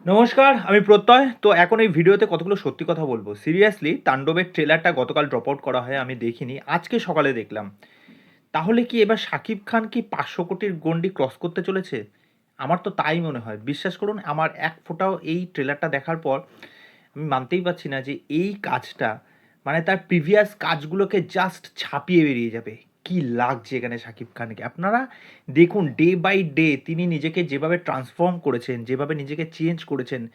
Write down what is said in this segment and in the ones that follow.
নমস্কার, আমি প্রত্যয়। তো এখন এই ভিডিওতে কতগুলো সত্যি কথা বলবো। সিরিয়াসলি তাণ্ডবের ট্রেলারটা গতকাল ড্রপ আউট করা হয়, আমি দেখিনি। আজকে সকালে দেখলাম। তাহলে কি এবার শাকিব খান কি ৫০০ কোটির গণ্ডি ক্রস করতে চলেছে? আমার তো তাই মনে হয়। বিশ্বাস করুন, আমার এক ফোঁটাও এই ট্রেলারটা দেখার পর আমি মানতেই পারছি না যে এই কাজটা মানে তার প্রিভিয়াস কাজগুলোকে জাস্ট ছাপিয়ে বেরিয়ে যাবে। কি লাগছে এখানে শাকিব খানকে? আপনারা দেখুন ডে বাই ডে তিনি নিজেকে যেভাবে ট্রান্সফর্ম করেছেন, যেভাবে নিজেকে চেঞ্জ করেছেন,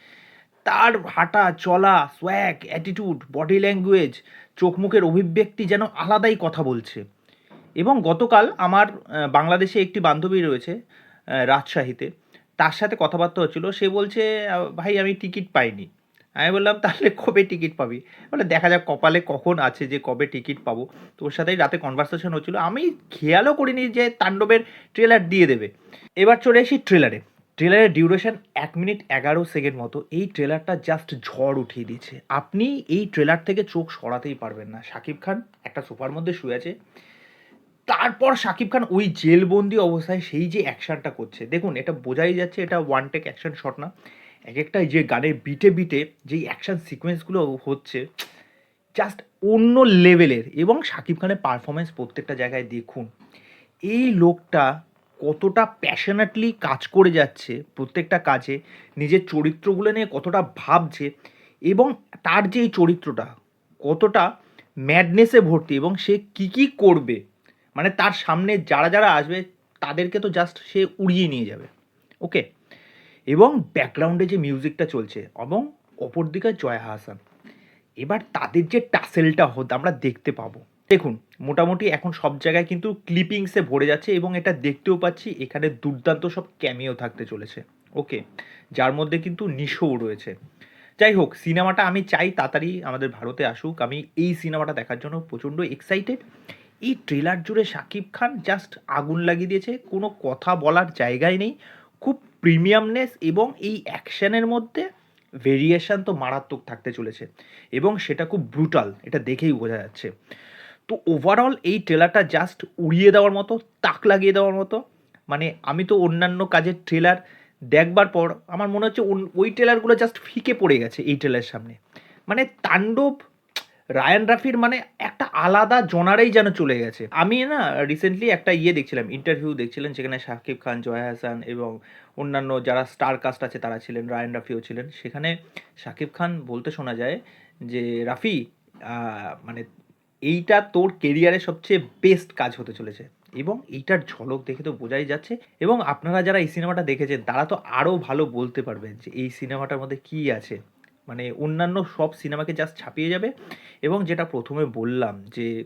তার হাঁটা, চলা, সোয়াগ, অ্যাটিটিউড, বডি ল্যাঙ্গুয়েজ, চোখ মুখের অভিব্যক্তি যেন আলাদাই কথা বলছে। এবং গতকাল আমার বাংলাদেশে একটি বান্ধবী রয়েছে রাজশাহীতে। তার সাথে কথাবার্তা হচ্ছিল। সে বলছে, "ভাই আমি টিকিট পাইনি।" আমি বললাম, "তাহলে কবে টিকিট পাবি?" বলে, "দেখা যাক কপালে কখন আছে যে কবে টিকিট পাবো।" তো ওর সাথেই রাতে কনভারসেশন হচ্ছিল। আমি খেয়ালও করিনি যে তাণ্ডবের ট্রেলার দিয়ে দেবে। এবার চলে আসি ট্রেলারে। ট্রেলারের ডিউরেশন ১ মিনিট ১১ সেকেন্ড মতো। এই ট্রেলারটা জাস্ট ঝড় উঠিয়ে দিয়েছে। আপনি এই ট্রেলার থেকে চোখ সরাতেই পারবেন না। শাকিব খান একটা সোফার মধ্যে শুয়ে আছে। তারপর শাকিব খান ওই জেলবন্দি অবস্থায় সেই যে অ্যাকশনটা করছে, দেখুন এটা বোঝাই যাচ্ছে এটা ওয়ান টেক অ্যাকশন শট না। একেকটা যে গানের বিটে, বিটে যেই অ্যাকশন সিকোয়েন্সগুলো হচ্ছে জাস্ট অন্য লেভেলের। এবং শাকিব খানের পারফরম্যান্স প্রত্যেকটা জায়গায় দেখুন। এই লোকটা কতটা প্যাশনেটলি কাজ করে যাচ্ছে প্রত্যেকটা কাজে, নিজের চরিত্রগুলো নিয়ে কতটা ভাবছে এবং তার যে এই চরিত্রটা কতটা ম্যাডনেসে ভর্তি এবং সে কী, কী করবে মানে তার সামনে যারা আসবে তাদেরকে তো জাস্ট সে উড়িয়ে নিয়ে যাবে। ওকে? এবং ব্যাকগ্রাউন্ডে যে মিউজিকটা চলছে এবং অপরদিকে জয়া আহসান। এবার তাদের যে টাসেলটা আমরা দেখতে পাবো। দেখুন, মোটামুটি এখন সব জায়গায় কিন্তু ক্লিপিংসে ভরে যাচ্ছে এবং এটা দেখতেও পাচ্ছি এখানে দুর্দান্ত সব ক্যামিও থাকতে চলেছে। ওকে? যার মধ্যে কিন্তু নিশোও রয়েছে। যাই হোক, সিনেমাটা আমি চাই তাড়াতাড়ি আমাদের ভারতে আসুক। আমি এই সিনেমাটা দেখার জন্য প্রচণ্ড এক্সাইটেড। এই ট্রেলার জুড়ে শাকিব খান জাস্ট আগুন লাগিয়ে দিয়েছে। কোনো কথা বলার জায়গাই নেই। খুব প্রিমিয়ামনেস এবং এই অ্যাকশনের মধ্যে ভেরিয়েশন তো মারাত্মক থাকতে চলেছে এবং সেটা খুব ব্রুটাল, এটা দেখেই বোঝা যাচ্ছে। তো ওভারঅল এই ট্রেলারটা জাস্ট উড়িয়ে দেওয়ার মতো, তাক লাগিয়ে দেওয়ার মতো। মানে আমি তো অন্যান্য কাজের ট্রেলার দেখবার পর আমার মনে হচ্ছে ওই ট্রেলারগুলো জাস্ট ফিকে পড়ে গেছে এই ট্রেলারের সামনে। মানে তাণ্ডব রায়ান রাফির মানে একটা আলাদা জনারেই যেন চলে গেছে। আমি না রিসেন্টলি একটা দেখছিলাম, ইন্টারভিউ দেখছিলেন, যেখানে শাকিব খান, জয়া আহসান এবং অন্যান্য যারা স্টার কাস্ট আছে তারা ছিলেন, রায়ান রাফিও ছিলেন। সেখানে শাকিব খান বলতে শোনা যায় যে, "রাফি, মানে এইটা তোর কেরিয়ারের সবচেয়ে বেস্ট কাজ হতে চলেছে।" এবং এইটার ঝলক দেখে তো বোঝাই যাচ্ছে। এবং আপনারা যারা এই সিনেমাটা দেখেছেন তারা তো আরও ভালো বলতে পারবেন যে এই সিনেমাটার মধ্যে কী আছে। মানে অন্যান্য সব সিনেমাকে জাস্ট ছাপিয়ে যাবে। এবং যেটা প্রথমে বললাম যে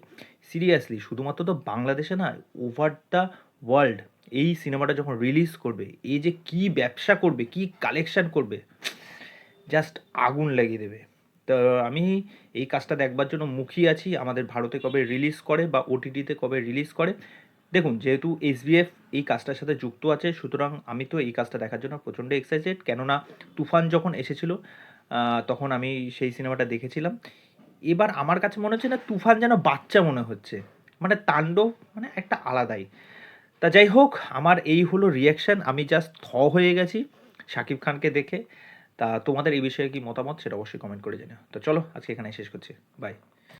সিরিয়াসলি শুধুমাত্র তো বাংলাদেশে না, ওভার দ্য ওয়ার্ল্ড এই সিনেমাটা যখন রিলিজ করবে, এই যে কী ব্যবসা করবে, কী কালেকশন করবে, জাস্ট আগুন লাগিয়ে দেবে। তো আমি এই কাজটা দেখবার জন্য মুখিয়ে আছি। আমাদের ভারতে কবে রিলিজ করে বা ওটিটিতে কবে রিলিজ করে। দেখুন, যেহেতু এসবিএফ এই কাজটার সাথে যুক্ত আছে, সুতরাং আমি তো এই কাজটা দেখার জন্য প্রচণ্ড এক্সাইটেড। কেননা তুফান যখন এসেছিল তখন আমি সেই সিনেমাটা দেখেছিলাম। এবার আমার কাছে মনে হচ্ছে না, তুফান যেন বাচ্চা মনে হচ্ছে। মানে তাণ্ডব মানে একটা আলাদাই। তা যাই হোক, আমার এই হলো রিঅ্যাকশন। আমি জাস্ট হয়ে গেছি শাকিব খানকে দেখে। তা তোমাদের এই বিষয়ে কি মতামত সেটা অবশ্যই কমেন্ট করে জানিও। তো চলো আজকে এখানেই শেষ করছি। বাই।